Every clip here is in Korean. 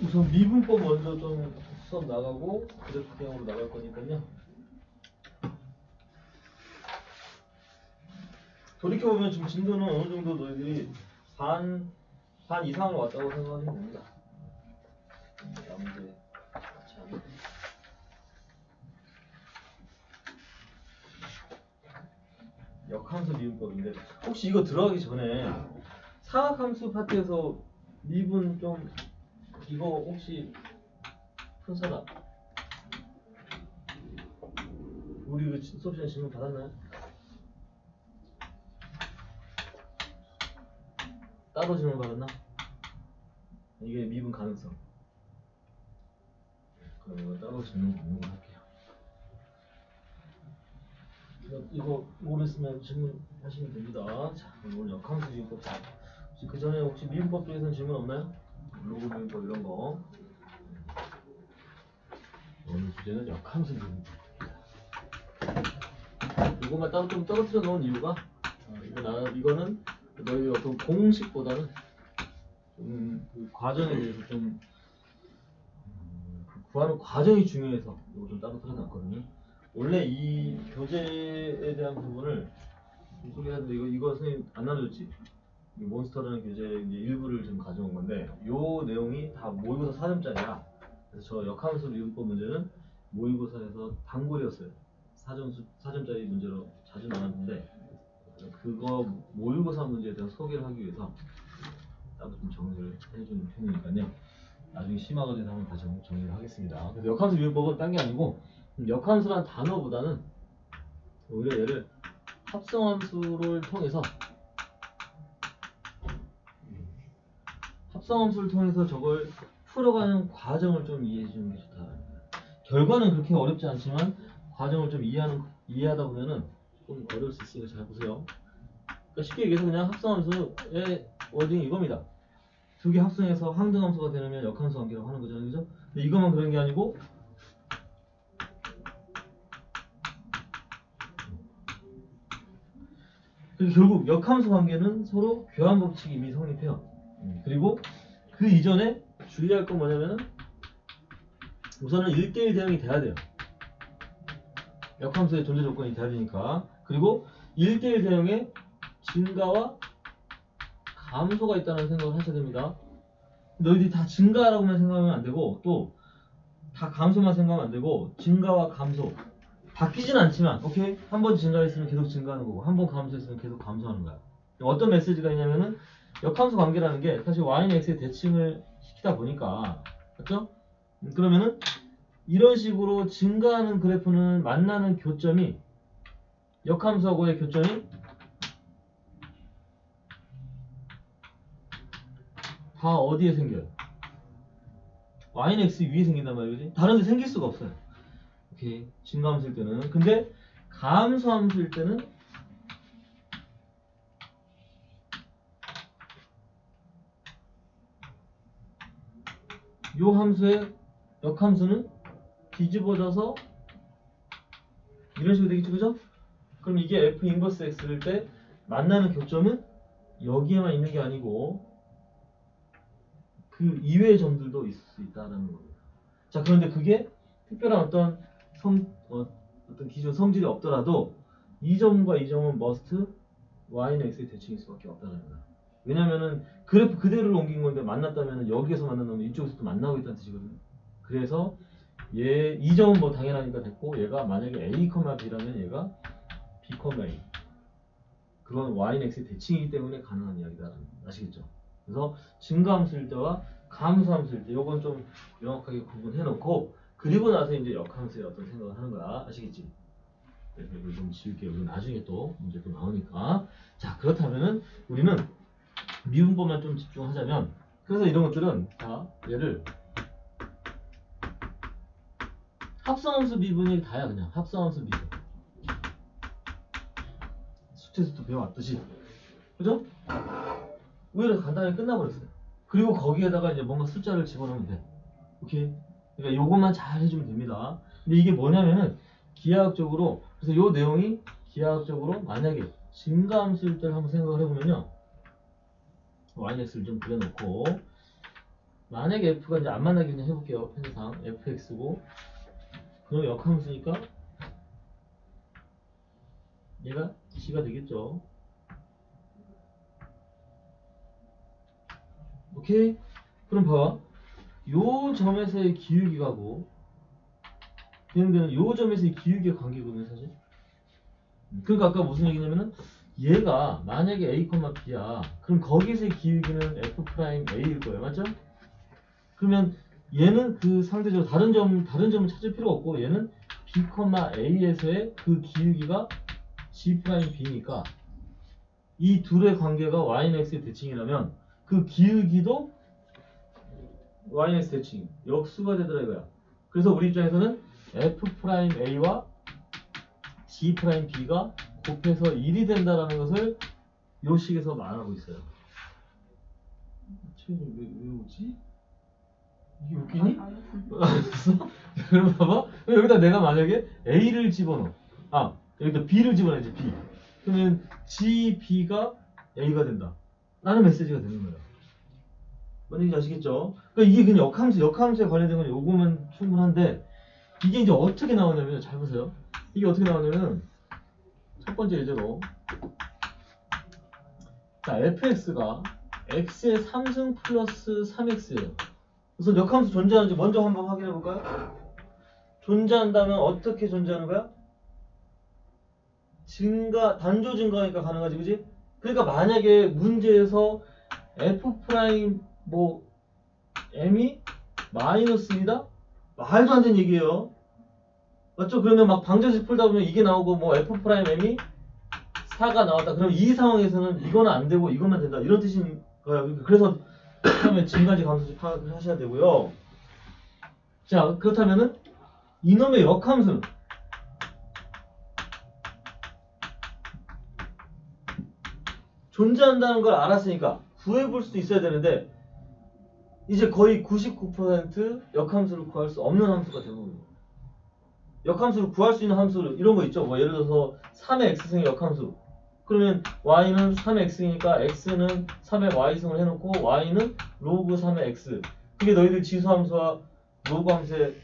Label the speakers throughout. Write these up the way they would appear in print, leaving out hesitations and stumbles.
Speaker 1: 우선 미분법 먼저 좀 수업 나가고 그래프형으로 나갈 거니까요. 돌이켜보면 지금 진도는 어느 정도 너희들이 반 이상으로 왔다고 생각하시면 됩니다. 남들 같이 하면. 역함수 미분법인데 혹시 이거 들어가기 전에 사각함수 파트에서 미분 좀 이거 혹시 푼사다 우리 그 수업 시간에 질문 받았나요? 따로 질문 받았나? 이게 미분 가능성. 그럼 이거 따로 질문 받는 거 할게요. 이거 모르겠으면 질문하시면 됩니다. 자, 오늘 역함수 미분법. 혹시 그 전에 혹시 미분법 쪽에서는 질문 없나요? 로그 미분법 이런 거. 오늘 주제는 역함수 미분법. 이것만 따로 좀 떨어뜨려 놓은 이유가 이거는 너희 어떤 공식보다는 그 과정에 대해서 좀 구하는 과정이 중요해서 이거 좀 따로 틀어놨거든요. 원래 이 교재에 대한 부분을 좀 소개하는데 이거 선생님 안 나눠줬지? 이 몬스터라는 교재 이제 일부를 좀 가져온 건데 요 내용이 다 모의고사 4점짜리야. 그래서 저 역함수 미분법 문제는 모의고사에서 단골이었어요. 4점짜리 문제로 자주 나왔는데 그거 모의고사 문제에 대한 소개를 하기 위해서 따로 좀 정리를 해주는 편이니까요. 나중에 심화가 돼서 한번 다시 정리를 하겠습니다. 그래서 역함수 미분법은 딴 게 아니고 역함수란 단어보다는 오히려 얘를 합성함수를 통해서 저걸 풀어가는 과정을 좀 이해해 주는 게 좋다. 결과는 그렇게 어렵지 않지만 과정을 좀 이해하다 보면은 좀 어려울 수 있으니까 잘 보세요. 그러니까 쉽게 얘기해서 그냥 합성함수의 워딩이 이겁니다. 두 개 합성해서 항등함수가 되려면 역함수 관계라고 하는 거잖아요, 그죠? 근데 이것만 그런 게 아니고 결국 역함수 관계는 서로 교환 법칙이 이미 성립해요. 그리고 그 이전에 주의할 건 뭐냐면은 우선은 1대1 대응이 돼야 돼요. 역함수의 존재 조건이 돼야 되니까. 그리고 1대1 대응에 증가와 감소가 있다는 생각을 하셔야 됩니다. 너희들이 다 증가라고만 생각하면 안 되고 또 다 감소만 생각하면 안 되고 증가와 감소 바뀌진 않지만 오케이? 한 번 증가했으면 계속 증가하는 거고 한 번 감소했으면 계속 감소하는 거야. 어떤 메시지가 있냐면은 역함수 관계라는 게 사실 y는 x의 대칭을 시키다 보니까 맞죠? 그러면은 이런 식으로 증가하는 그래프는 만나는 교점이 역함수하고의 교점이 다 어디에 생겨요? y는 x 위에 생긴단 말이지. 다른 데 생길 수가 없어요. 오케이. 증가함수일 때는. 근데 감소함수일 때는 요 함수의 역함수는 뒤집어져서 이런 식으로 되겠죠, 그죠? 그럼 이게 f 인버스 x일 때 만나는 교점은 여기에만 있는 게 아니고 그 이외의 점들도 있을 수 있다는 겁니다. 자, 그런데 그게 특별한 어떤 어떤 기준 성질이 없더라도 이 점과 이 점은 must y는 x의 대칭일 수밖에 없다는 거야. 왜냐면은 그래프 그대로를 옮긴 건데 만났다면 여기에서 만나면 이쪽에서 또 만나고 있다는 뜻이거든요. 그래서 이 점은 뭐 당연하니까 됐고 얘가 만약에 a, b라면 얘가 b, a 그건 y는 x의 대칭이기 때문에 가능한 이야기다. 아시겠죠? 그래서 증가함수일 때와 감소함수일 때 요건 좀 명확하게 구분해 놓고 그리고 나서 이제 역함수의 어떤 생각을 하는 거야. 아시겠지? 그래서 이걸 좀 지울게요. 이거 나중에 또 문제 또 나오니까. 자, 그렇다면은 우리는 미분법만 좀 집중하자면 그래서 이런 것들은 자, 얘를 합성함수 미분이 다야. 그냥 합성함수 미분. 숙제에서도 배워왔듯이. 그죠? 의외로 간단하게 끝나버렸어요. 그리고 거기에다가 이제 뭔가 숫자를 집어넣으면 돼. 오케이? 그러니까 요것만 잘 해주면 됩니다. 근데 이게 뭐냐면은 기하학적으로 그래서 요 내용이 기하학적으로 만약에 증가함수일 때를 한번 생각을 해보면요. yx를 좀 그려놓고 만약에 f가 이제 안 만나게 그냥 해볼게요. 편의상 fx고 그럼 역함수니까 얘가 g가 되겠죠. 오케이? 그럼 봐봐. 요 점에서의 기울기가고 얘는 요 점에서의 기울기의 관계거든요, 사실. 그러니까 아까 무슨 얘기냐면은 얘가 만약에 a, b야. 그럼 거기서의 기울기는 f'a일 거예요, 맞죠? 그러면 얘는 그 상대적으로 다른 점을 찾을 필요가 없고 얘는 b, a에서의 그 기울기가 g'b니까 이 둘의 관계가 yx의 대칭이라면 그 기울기도 yx 대칭 역수가 되더라 이거야. 그래서 우리 입장에서는 f'a와 g'b가 곱해서 1이 된다라는 것을 요 식에서 말하고 있어요. 왜 오지? 이게 웃기니? 알았어? 그럼 봐봐. 여기다 내가 만약에 A를 집어넣어. 아, 여기다 B를 집어넣어야지, B. 그러면 G, B가 A가 된다. 라는 메시지가 되는 거예요. 뭔 얘기인지 아시겠죠? 그러니까 이게 그냥 역함수에 관련된 건 요거면 충분한데, 이게 이제 어떻게 나오냐면, 잘 보세요. 이게 어떻게 나오냐면, 첫 번째 예제로, 자, fx가 x의 3승 플러스 3x예요. 우선 역함수 존재하는지 먼저 한번 확인해 볼까요? 존재한다면 어떻게 존재하는 거야? 단조 증가니까 가능하지, 그지? 그러니까 만약에 문제에서 f 프라임 뭐 m이 마이너스입니다. 말도 안 되는 얘기예요. 맞죠? 그러면 막 방정식 풀다 보면 이게 나오고 뭐 f 프라임 m이 4가 나왔다. 그럼 이 상황에서는 이거는 안 되고 이것만 된다. 이런 뜻인 거야. 그래서 처음에 증가지 감소치 파악을 하셔야 되고요. 자, 그렇다면은 이놈의 역함수는 존재한다는 걸 알았으니까 구해볼 수도 있어야 되는데 이제 거의 99% 역함수를 구할 수 없는 함수가 대부분이에요. 역함수를 구할 수 있는 함수를 이런 거 있죠. 뭐 예를 들어서 3의 x승의 역함수. 그러면 y는 3의 x이니까 x는 3의 y승을 해놓고 y는 로그 3의 x. 그게 너희들 지수함수와 로그 함수의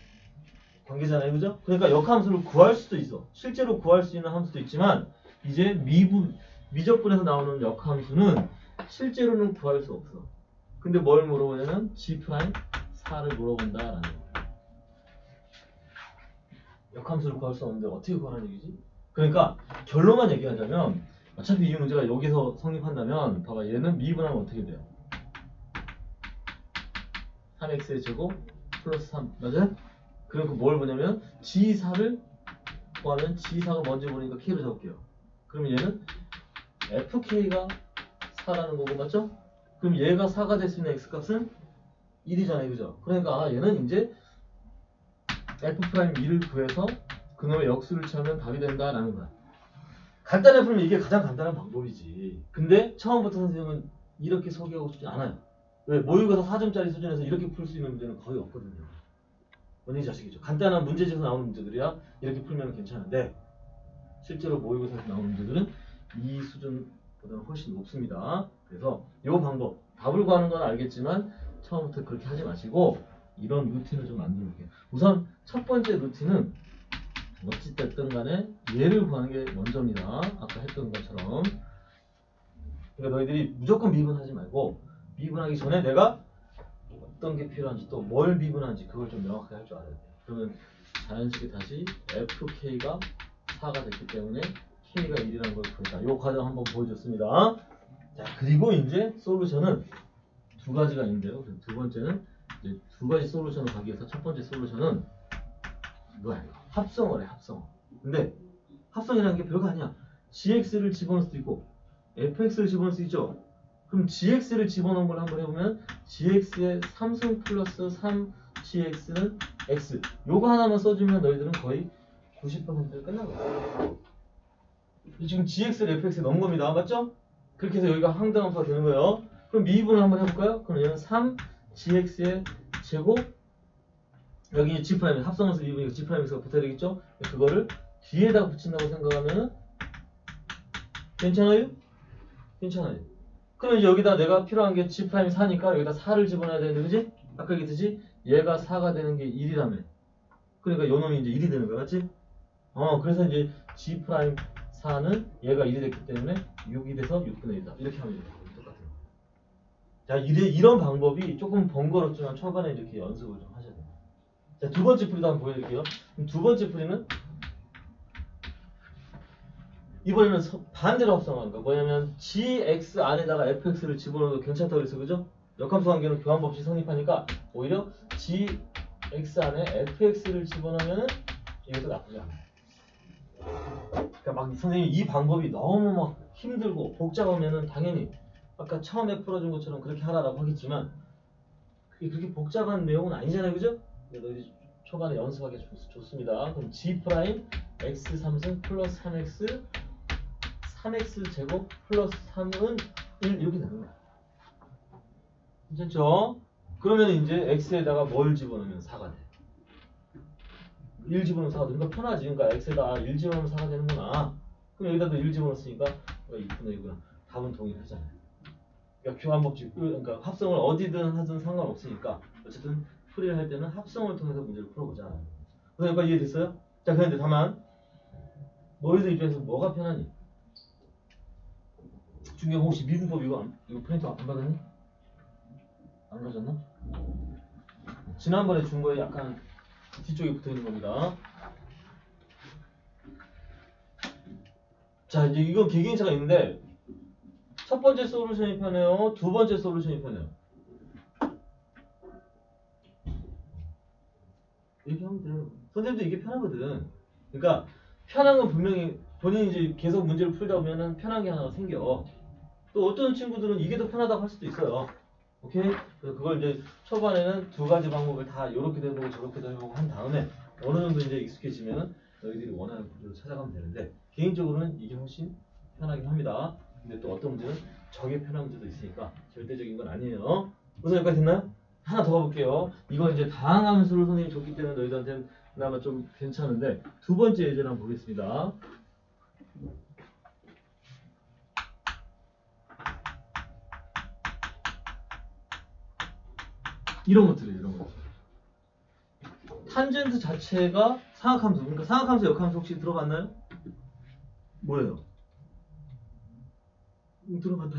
Speaker 1: 관계잖아요, 그죠? 그러니까 역함수를 구할 수도 있어. 실제로 구할 수 있는 함수도 있지만 이제 미적분에서 나오는 역함수는 실제로는 구할 수 없어. 근데 뭘 물어보냐면 G'4를 물어본다라는 거야. 역함수를 구할 수 없는데 어떻게 구하라는 얘기지? 그러니까 결론만 얘기하자면 어차피 이 문제가 여기서 성립한다면 봐봐 얘는 미분하면 어떻게 돼요? 3x의 제곱 플러스 3 맞아요? 그리고 뭘 보냐면 G4를 구하면 G4가 먼저 보니까 K로 적을게요. 그럼 얘는 FK가 4라는 거고 맞죠? 그럼 얘가 4가 될 수 있는 X값은 1이잖아요. 그죠? 그러니까 얘는 이제 F'2를 구해서 그놈의 역수를 취하면 답이 된다라는 거야. 간단히 풀면 이게 가장 간단한 방법이지. 근데 처음부터 선생님은 이렇게 소개하고 싶지 않아요. 왜? 모의고사 4점짜리 수준에서 이렇게 풀 수 있는 문제는 거의 없거든요. 뭔지 아시겠죠? 간단한 문제집에서 나오는 문제들이야 이렇게 풀면 괜찮은데 실제로 모의고사에서 나오는 문제들은 이 수준보다는 훨씬 높습니다. 그래서 이 방법 답을 구하는 건 알겠지만 처음부터 그렇게 하지 마시고 이런 루틴을 좀 만들어 볼게요. 우선 첫 번째 루틴은 어찌됐든 간에 얘를 구하는 게 먼저입니다. 아까 했던 것처럼. 그러니까 너희들이 무조건 미분하지 말고 미분하기 전에 내가 어떤 게 필요한지 또 뭘 미분하는지 그걸 좀 명확하게 할 줄 알아야 돼요. 그러면 자연스럽게 다시 FK가 4가 됐기 때문에 K가 1이라는 걸 구했다. 이 과정 한번 보여줬습니다. 자, 그리고 이제 솔루션은 두 가지가 있는데요. 두 번째는 이제 두 가지 솔루션을 가기 위해서 첫 번째 솔루션은 이거야. 합성을 해, 합성. 근데 합성이라는 게 별거 아니야. gx를 집어넣을 수도 있고 fx를 집어넣을 수 있죠. 그럼 gx를 집어넣은 걸 한번 해보면 gx의 3승 플러스 3gx는 x. 요거 하나만 써주면 너희들은 거의 90%를 끝난 거야. 지금 gx를 fx에 넣은 겁니다. 맞죠? 그렇게 해서 여기가 항등함수가 되는 거예요. 그럼 미분을 한번 해볼까요? 그럼 얘는 3gx의 제곱 여기 G' 합성함수 미분이니까 G'x가 붙어야 되겠죠? 그거를 뒤에다 붙인다고 생각하면 괜찮아요? 괜찮아요. 그럼 이제 여기다 내가 필요한 게 G'4니까 여기다 4를 집어넣어야 되는데 그지? 아까 얘기했듯이 얘가 4가 되는 게 1이라며. 그러니까 요 놈이 이제 1이 되는 거야, 맞지? 그래서 이제 G 프라임 4는 얘가 1이 됐기 때문에 6이 돼서 6분의 1이다. 이렇게 하면 돼요. 똑같은 거. 자, 이런 방법이 조금 번거롭지만 초반에 이렇게 연습을 좀 하셔야 돼요. 자, 두 번째 풀이도 한번 보여드릴게요. 그럼 두 번째 풀이는 이번에는 반대로 합성하는 거. 뭐냐면 gx 안에다가 fx를 집어넣어도 괜찮다고 그랬어, 그죠? 역함수 관계는 교환법칙 성립하니까 오히려 gx 안에 fx를 집어넣으면 이것도 나쁘지 않아. 그러니까 막 선생님이 이 방법이 너무 막 힘들고 복잡하면은 당연히 아까 처음에 풀어준 것처럼 그렇게 하라고 하겠지만 그게 그렇게 복잡한 내용은 아니잖아요, 그죠? 너희들이 초반에 연습하기 좋습니다. 그럼 g 프라임 x 3승 플러스 3x 3x 제곱 플러스 3은 1 이렇게 되는 거야. 괜찮죠? 그러면 이제 x에다가 뭘 집어넣으면 4가 돼. 1 집어넣으면 4가 되니까 편하지. 그러니까 x에다 1 집어넣으면 4가 되는구나. 그럼 여기다도 1 집어넣었으니까 2분의 1구나. 답은 동일하잖아요. 그러니까 교환법칙, 그러니까 합성을 어디든 하든 상관없으니까 어쨌든 풀이를 할 때는 합성을 통해서 문제를 풀어보자. 그러니까 이해됐어요? 자, 그런데 다만 너희들 입장에서 뭐가 편하니? 중경 혹시 미분법 이거 프린트 안 받았니? 안 가졌나? 지난번에 준 거에 약간 뒤쪽에 붙어 있는 겁니다. 자, 이제 이건 개개인차가 있는데 첫 번째 솔루션이 편해요? 두 번째 솔루션이 편해요? 이렇게 하면 돼요. 선생님도 이게 편하거든. 그러니까 편한 건 분명히 본인이 이제 계속 문제를 풀다 보면은 편한 게 하나 생겨. 또 어떤 친구들은 이게 더 편하다고 할 수도 있어요. 오케이? 그래서 그걸 이제 초반에는 두 가지 방법을 다 이렇게도 해보고 저렇게도 해보고 한 다음에 어느 정도 이제 익숙해지면은 너희들이 원하는 구조로 찾아가면 되는데 개인적으로는 이게 훨씬 편하긴 합니다. 근데 또 어떤 문제는 저게 편한 문제도 있으니까 절대적인 건 아니에요. 무슨 여기까지 됐나요? 하나 더 가볼게요. 이건 이제 다항함수를 선생님이 줬기 때문에 너희들한테는 그나마 좀 괜찮은데 두 번째 예제를 한번 보겠습니다. 이런 것들이에요. 이런 것들. 탄젠트 자체가 상악함수. 그러니까 상악함수, 역함수 혹시 들어봤나요? 뭐예요? 들어봤다.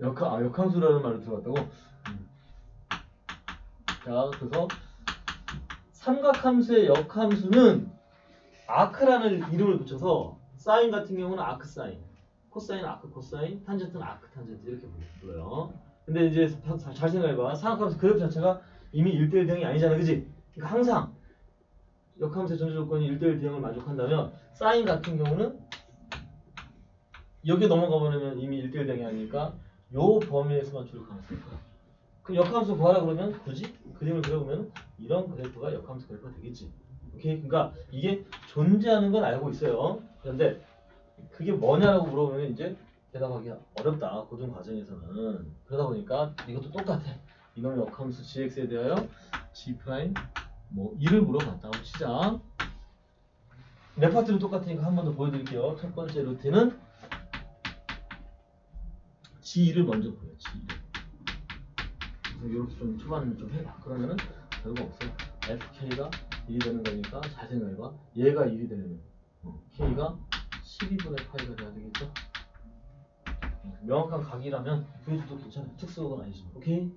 Speaker 1: 역함수라는 말을 들어봤다고? 자, 그래서 삼각함수의 역함수는 아크라는 이름을 붙여서 사인 같은 경우는 아크 사인, 코사인 아크 코사인, 탄젠트는 아크 탄젠트 이렇게 불러요. 근데 이제 잘 생각해봐. 삼각함수 그래프 자체가 이미 1대1 대응이 아니잖아, 그지? 그러니까 항상 역함수의 전제 조건이 1대1 대응을 만족한다면 사인 같은 경우는 여기 넘어가 버리면 이미 1대1 대응이 아니니까 요 범위에서만 줄 가능성이 있어요. 그럼 역함수 구하라 그러면 굳이 그림을 그려보면 이런 그래프가 역함수 그래프가 되겠지. 오케이? 그러니까 이게 존재하는 건 알고 있어요. 그런데 그게 뭐냐라고 물어보면 이제 대답하기가 어렵다. 고등 과정에서는. 그러다 보니까 이것도 똑같아. 이놈의 역함수 gx에 대하여 g 프라임 뭐 1을 물어봤다고 치자. 레파트는 똑같으니까 한 번 더 보여드릴게요. 첫 번째 루트는 g1을 먼저 보여. g1. 이렇게 좀 초반에 좀 해봐. 그러면은 별거 없어요. fk가 1이 되는 거니까 잘 생각해봐. 얘가 1이 되면 k가 12분의 파이가 돼야 되겠죠? 명확한 각이라면 구해줘도 괜찮아요. 특수각은 아니지만. 오케이?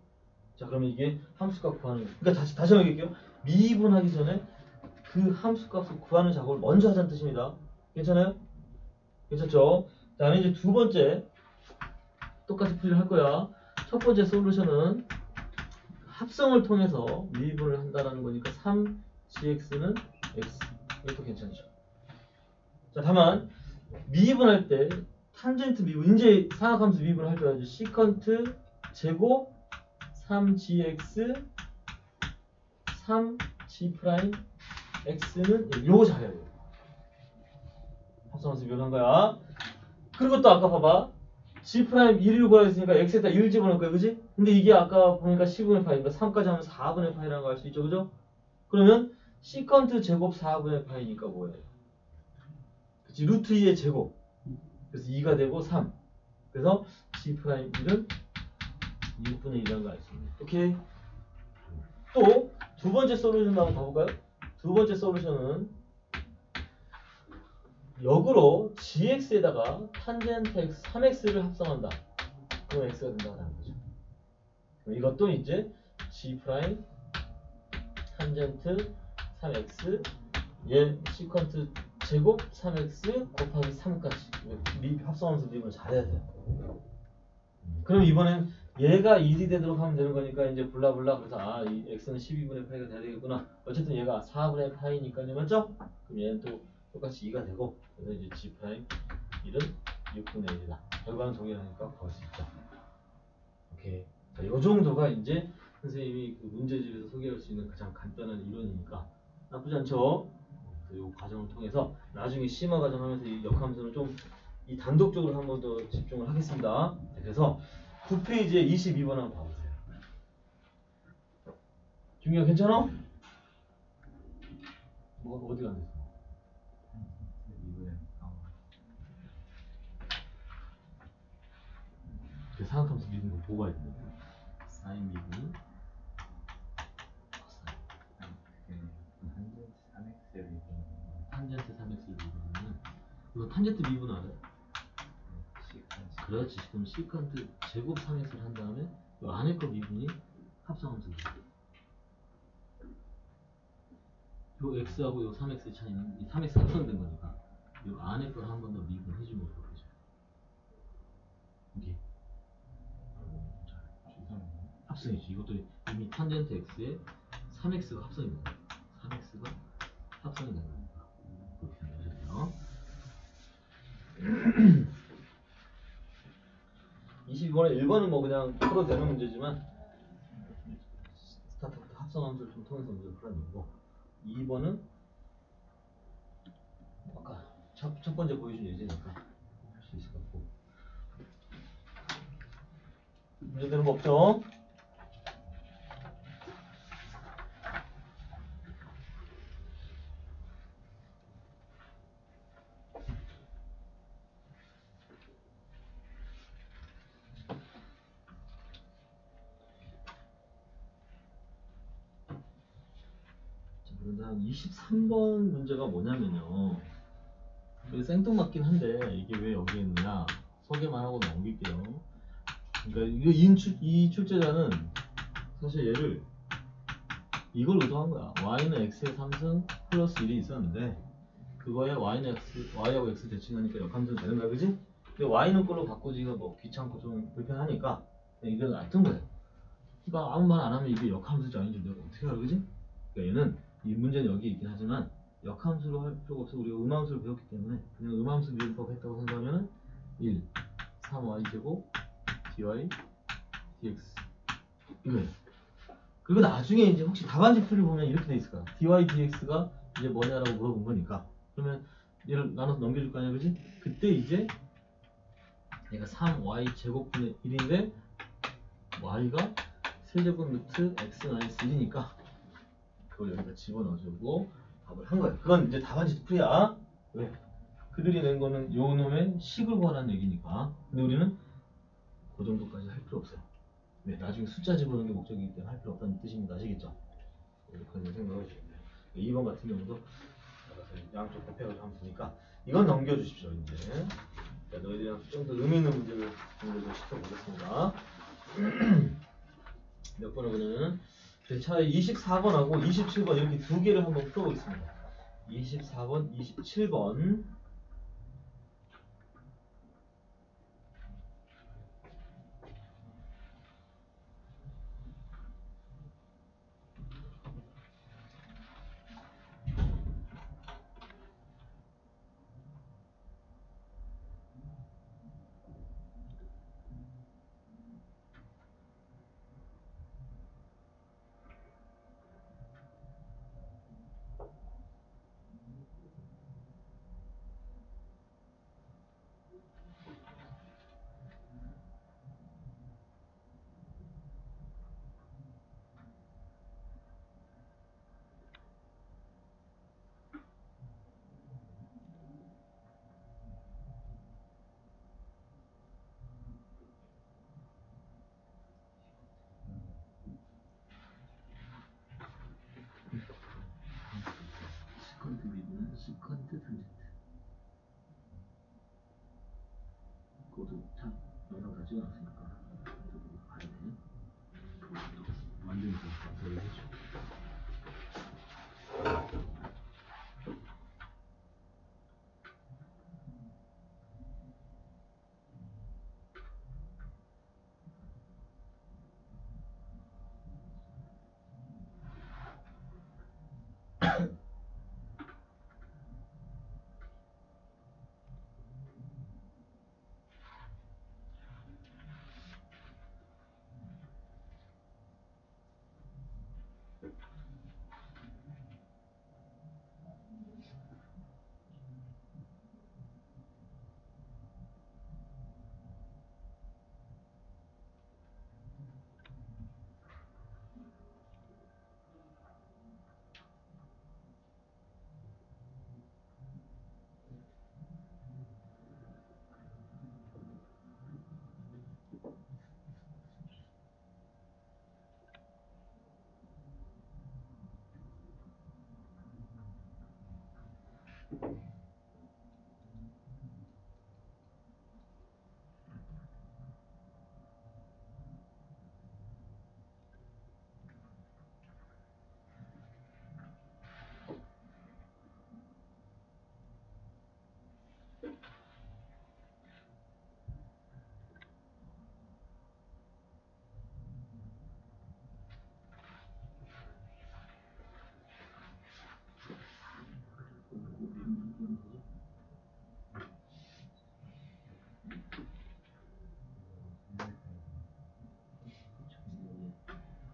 Speaker 1: 자, 그러면 이게 함수값 구하는 거. 그러니까 다시 한번 얘기할게요. 미분하기 전에 그 함수값을 구하는 작업을 먼저 하자는 뜻입니다. 괜찮아요? 괜찮죠? 자, 다음에 이제 두 번째 똑같이 풀이를 할 거야. 첫 번째 솔루션은 합성을 통해서 미분을 한다는 거니까 3gx는 x. 이것도 괜찮죠. 자, 다만 미분할 때 탄젠트 미분, 이제 상악함수 미분을 할 줄 알죠. 시컨트 제곱 3gx 3g 프라임 x는 요거 잘해야 돼요. 합성함수 미분한 거야. 그리고 또 아까 봐봐. g 프라임 1을 구하라 했으니까 x에다 1 집어넣을 거야, 그지? 근데 이게 아까 보니까 10분의 파이니까 3까지 하면 4분의 파이라는 거 알 수 있죠, 그죠? 그러면 시컨트 제곱 4분의 파이니까 뭐예요? 그치, 루트 2의 제곱. 그래서 2가 되고 3. 그래서 g 프라임 1은 6분의 1이라는 거 알 수 있네. 오케이. 또 두 번째 솔루션도 한번 가볼까요? 두 번째 솔루션은 역으로 gx에다가 탄젠트 x 3x를 합성한다. 그럼 x가 된다는 거죠. 이것도 이제 g 프라임 탄젠트 3x 얘 시퀀트 제곱 3x 곱하기 3까지 합성하면서 미분을 잘해야 돼요. 그럼 이번엔 얘가 1이 되도록 하면 되는 거니까 이제 블라블라 그래서 아 이 x는 12분의 8가 돼야 되겠구나. 어쨌든 얘가 4분의 8이니까요, 맞죠? 그럼 얘는 또 똑같이 2가 되고 그래서 이제 g 프라임 1은 6분의 1이다. 결과는 동일하니까 구할 수 있죠. 오케이. 자, 요 정도가 이제 선생님이 그 문제집에서 소개할 수 있는 가장 간단한 이론이니까 나쁘지 않죠? 이 과정을 통해서 나중에 심화 과정 하면서 이 역함수는 좀 이 단독적으로 한 번 더 집중을 하겠습니다. 그래서 9페이지에 22번 한번 봐보세요. 중요 괜찮아? 뭐 어디가 안 됐어? 그 사각함수 미분 거 보고 와야 됩니다. 사인 미분 탄젠트 3x를 미분하면 이거 탄젠트 미분 알아요? 그렇지. 그럼 시컨트 제곱 3x를 한 다음에 이 안에 거 미분이 합성함수. 요 x하고 요 3x 차이는 이 3x 합성된 거니까 요 안에 걸 한 번 더 미분해주면 되죠. 이게 합성이지. 이것도 이미 탄젠트 x에 3x가 합성이 된 거야. 3x가 합성이 된 거니까 그렇게 생각하셔야 돼요. 22번에 1번은 뭐 그냥 풀어도 되는 문제지만 스타트부터 합성함수를 좀 통해서 문제를 풀어야 되고 2번은 아까 첫 번째 보여준 예제니까 할 수 있을 것 같고 문제되는 거 없죠? 자, 그런데 한 23번 문제가 뭐냐면요. 이게 생뚱맞긴 한데 이게 왜 여기에 있느냐 소개만 하고 넘길게요. 그러니까 이 출제자는 사실 얘를 이걸 의도한 거야. y는 x의 3승 플러스 1이 있었는데 그거에 y는 x, y하고 x 대칭하니까 역함수는 되는 거야, 그지? 근데 y는 걸로 바꾸기가 뭐 귀찮고 좀 불편하니까 그냥 이걸 놔둔 거야. 그러니까 아무 말 안 하면 이게 역함수지 아닌지 내가 어떻게 알아, 그지? 그러니까 얘는 이 문제는 여기 있긴 하지만 역함수로 할 필요가 없어. 우리가 음함수를 배웠기 때문에 그냥 음함수 미분법 했다고 생각하면 1, 3y제곱 dy dx 이거예요. 그리고 나중에 이제 혹시 답안지 풀이 보면 이렇게 돼 있을 거야. dy dx가 이제 뭐냐라고 물어본 거니까 그러면 얘를 나눠서 넘겨줄 거 아니야, 그지? 그때 이제 얘가 3y 제곱분의 1인데 y가 세제곱 루트 x-1이니까 그걸 여기다 집어넣어주고 답을 한 거야. 그건 이제 답안지 풀이야. 왜? 그들이 낸 거는 요 놈의 식을 구하라는 얘기니까. 근데 우리는 그 정도까지 할 필요 없어요. 네, 나중에 숫자 집어넣는 게 목적이기 때문에 할 필요 없다는 뜻입니다. 아시겠죠? 그렇게 생각을 해주시면 돼요. 2번 같은 경우도 양쪽 곱해가지고 하면 되니까 이건 넘겨주십시오. 이제 자, 너희들이랑 좀 더 의미 있는 문제를 공부를 시켜보겠습니다. 몇 번을 보냐면 차라리 24번하고 27번 이렇게 두 개를 한번 풀어보겠습니다. 24번, 27번 찍어놨으니까 가야 돼. 완전히 다 해줘.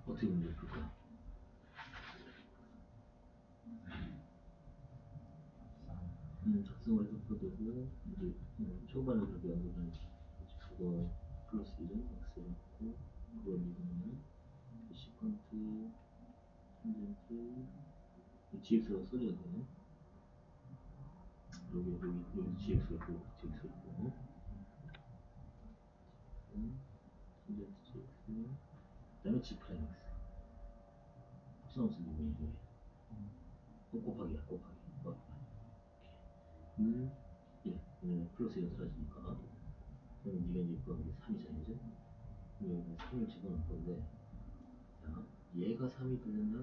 Speaker 1: 어떻게 문제 풀 거야? 작성을 해서 풀어도 되고, 이제 초반에 그렇게 연습을 그거 플러스 1은 x를 넣고, 그걸 미분하면 시퀀트, 탄젠트, gx라고 써줘야 되네. 여기 gx가 있고, gx가 있고, 탄젠트 gx, 그 다음에 g 프라임 x. 합성함수 미분이 돼. 곱하기야, 곱하기. 예, 플러스가 사라지니까. 그럼 네가 이제 구하는 게 3이잖아, 이제? 여기 3을 집어넣을 건데, 자, 얘가 3이 되려면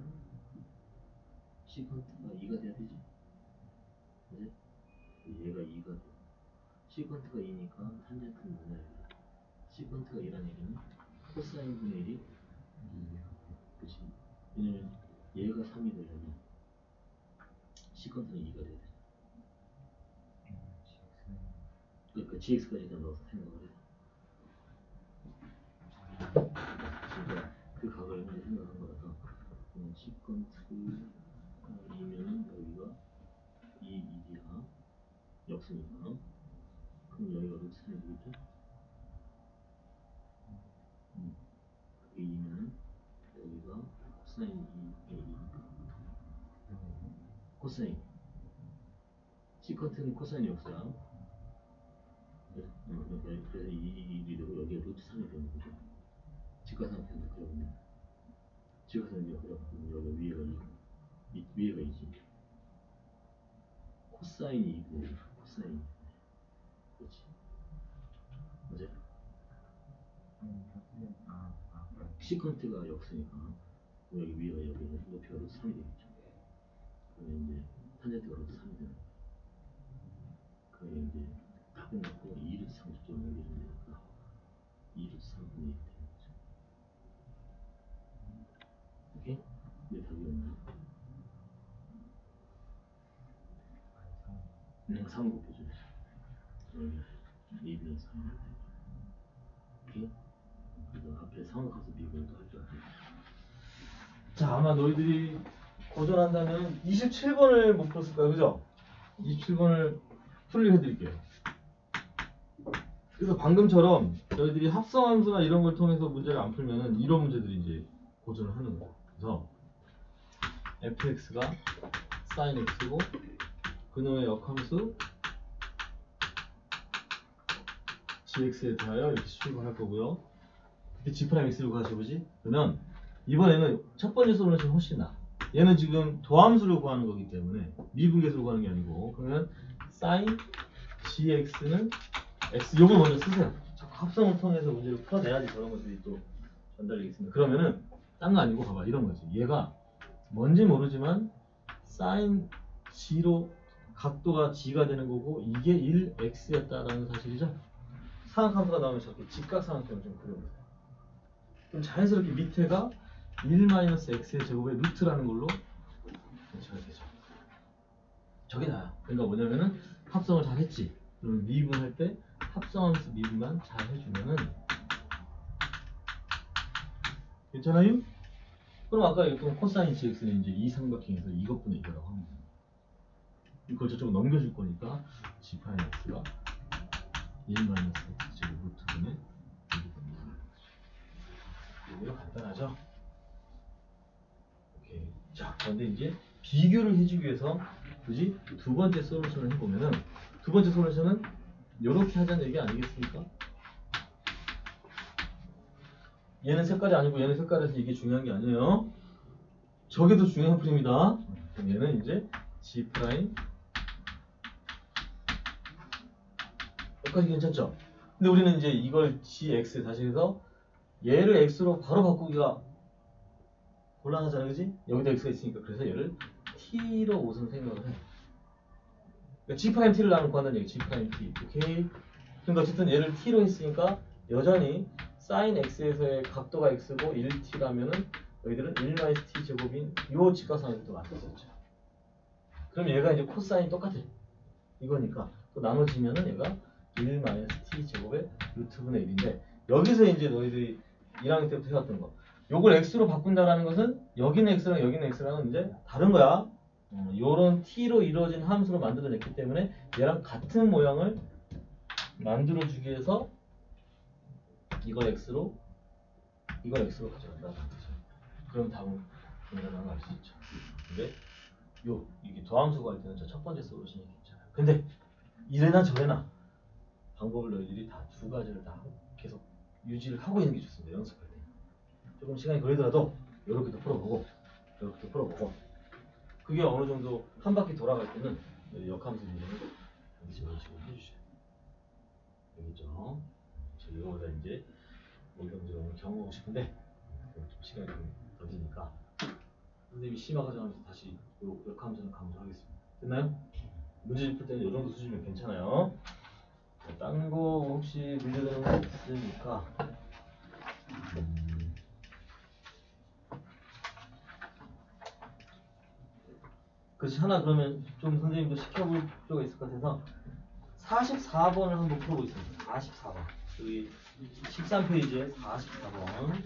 Speaker 1: 시퀀트가 2가 돼야 되지? 그지? 얘가 2가 돼. 시퀀트가 2니까 탄젠트는 뭐냐, 여기. 시퀀트가 2라는 얘기는 코사인 분의 1이 2야. 그치? 왜냐면 얘가 3이 되려면 시퀀트는 2가 돼야 돼. 그러니까 gx까지 다 넣어서 생각을 해. 그러니까 그 각을 현재 생각한 거라서 시퀀트가 2면은 여기가 2이야. 역수니까. 그럼 여기가 루트 3이겠죠? 그게 2면은 여기가 코사인 2이니까. 코사인. 시컨트는 코사인이 없어요. 그래서 2이 되고 여기가 루트 3이 되는 거죠. 직가상태는 그러면 직가상태가 그러면 여기 위에가 2, 위에가 2지. 코사인이 2고 코사인. 그렇지. 맞아? 시컨트가 역수니까 여기 위에가 여기 높이가 루트 3이 되겠죠. 그러면 이제 탄젠트가 루트 3이 되는 거야. 그러면 이제 답은 넣고 2루트 3점 여기는 되니까 2루트 3분의 1이 되는 거죠. 오케이? 내 답이 없나요? 3을 곱해줘. 여기 2분의 3. 오케이? 그래서 앞에 상황가서 미분도 할 줄 알아요. 자, 아마 너희들이 고전한다면 27번을 못 풀었을 거야, 그죠? 27번을 풀리게 해드릴게요. 그래서 방금처럼 너희들이 합성함수나 이런 걸 통해서 문제를 안 풀면은 이런 문제들이 이제 고전을 하는 거야. 그래서 fx가 sin x고 그놈의 역함수 gx에 대하여 이렇게 수식을 할 거고요. 그때 g 프라임 x를 구하셔보지. 그러면 이번에는 첫 번째 솔루션이 훨씬 나아. 얘는 지금 도함수를 구하는 거기 때문에 미분계수를 구하는 게 아니고, 그러면 sin gx는 x, 요걸 먼저 쓰세요. 합성을 통해서 문제를 풀어내야지 저런 것들이 또 전달되겠습니다. 그러면은 딴 거 아니고 봐봐 이런 거지. 얘가 뭔지 모르지만 사인 G로 각도가 G가 되는 거고 이게 1x였다라는 사실이죠. 사각함수가 나오면 저렇게 직각삼각형을 좀 그려보세요. 그럼 자연스럽게 밑에가 1-x의 제곱의 루트라는 걸로 대처가 되죠. 저게 나야. 그러니까 뭐냐면은 합성을 잘 했지. 그럼 미분할 때 합성함수 미분만 잘 해주면은 괜찮아요? 그럼 아까 얘기했던 코사인 gx는 이제 이 삼각형에서 이것분의 이거라고 하면 돼요. 이걸 저쪽으로 넘겨줄 거니까 g 파이 x가 1-x 제곱 루트분의 1입니다. 이거 간단하죠? 오케이. 자, 그런데 이제 비교를 해주기 위해서 굳이 두 번째 솔루션을 해보면은 두 번째 솔루션은 이렇게 하자는 얘기 아니겠습니까? 얘는 색깔이 아니고 얘는 색깔에서 이게 중요한 게 아니에요. 저게 더 중요한 프림이다. 그럼 얘는 이제 G 프라임 여기까지 괜찮죠? 근데 우리는 이제 이걸 GX 다시 해서 얘를 X로 바로 바꾸기가 곤란하잖아, 그지? 여기도 X가 있으니까 그래서 얘를 T로 우선 생각을 해. 그러니까 G 프라임 T를 나누고 한다는 얘기. G 프라임 T. 오케이. 그러니까 어쨌든 얘를 T로 했으니까 여전히 sin X에서의 각도가 X고 1T라면은 여기들은 1-T 제곱인 요 직각삼각형도 맞췄었죠. 그럼 얘가 이제 코사인 똑같아. 이거니까 또 나눠지면은 얘가 1-T 제곱의 루트분의 1인데 여기서 이제 너희들이 1학년 때부터 해왔던 거 요걸 X로 바꾼다라는 것은 여기는 X랑 여기는 X랑은 이제 다른 거야. 요런 T로 이루어진 함수로 만들어냈기 때문에 얘랑 같은 모양을 만들어주기 위해서 이걸 X로 가져간다. 그럼 답은 분명한 걸 알 수 있죠. 근데 이게 도함수가 할 때는 저 첫 번째 솔루션이 괜찮아요. 근데 이래나 저래나 방법을 너희들이 다 두 가지를 다 계속 유지를 하고 있는 게 좋습니다. 연습할 때. 조금 시간이 걸리더라도 이렇게도 풀어보고 이렇게도 풀어보고 그게 어느 정도 한 바퀴 돌아갈 때는 역함수 문제는 여기 지금 해주셔요. 여기죠. 저 이거보다 이제 모의고사 문제를 오늘 경험하고 싶은데 좀 시간이 좀 더디니까 선생님이 심화 과정하면서 다시 역함수는 강조하겠습니다. 됐나요? 문제 풀 때는 이 정도 수준이면 괜찮아요. 딴 거 혹시 문제되는 거 없으니까 그렇지 하나 그러면 좀 선생님도 시켜볼 필요가 있을 것 같아서 44번을 한번 풀어보겠습니다. 44번 여기 13페이지에 44번